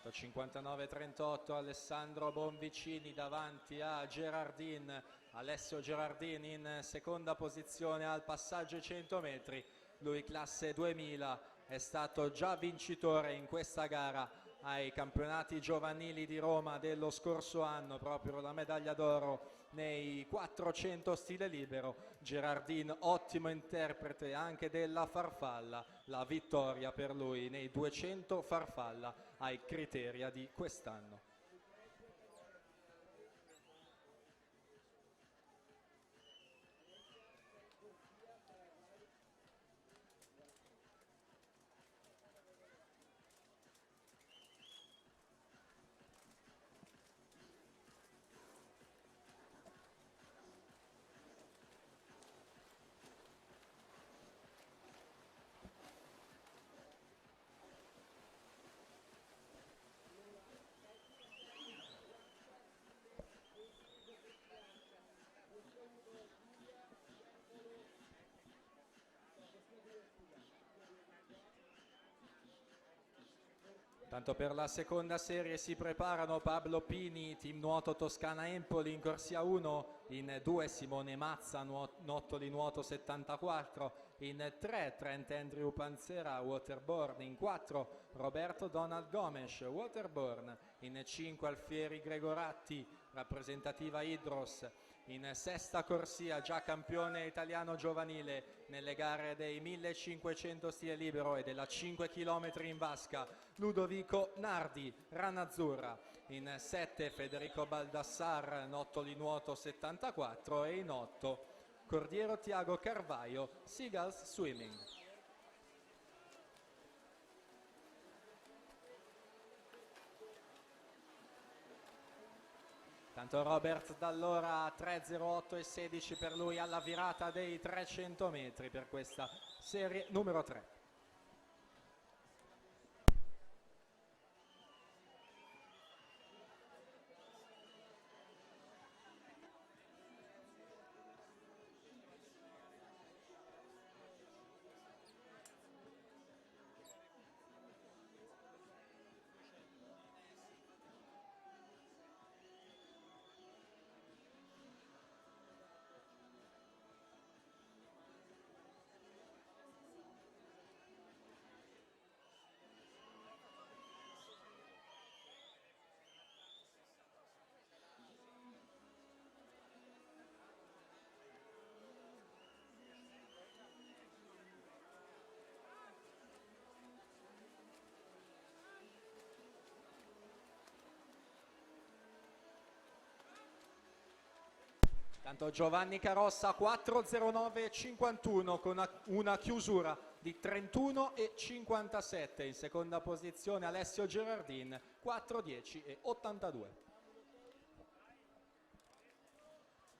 59-38 Alessandro Bonvicini davanti a Gerardin, Alessio Gerardin in seconda posizione al passaggio ai 100 metri, lui classe 2000, è stato già vincitore in questa gara ai campionati giovanili di Roma dello scorso anno, proprio la medaglia d'oro nei 400 stile libero. Gerardin ottimo interprete anche della farfalla, la vittoria per lui nei 200 farfalla ai Criteria di quest'anno. Tanto per la seconda serie si preparano Pablo Pini, team nuoto Toscana Empoli in corsia 1, in 2 Simone Mazza, nottoli nuoto 74, in 3 Trent Andrew Panzera, waterborne, in 4 Roberto Donald Gomes, waterborne, in 5 Alfieri Gregoratti, rappresentativa Idros, in sesta corsia già campione italiano giovanile nelle gare dei 1500 stile libero e della 5 km in vasca, Ludovico Nardi, rana azzurra, in 7 Federico Baldassar, nottoli nuoto 74 e in 8 Cordiero Tiago Carvaio, Seagulls Swimming. Tanto Robert Dall'Ora 3:08 e 16 per lui alla virata dei 300 metri per questa serie numero 3. Tanto Giovanni Carossa 4:09:51 con una chiusura di 31:57. In seconda posizione Alessio Gerardin 4:10:82.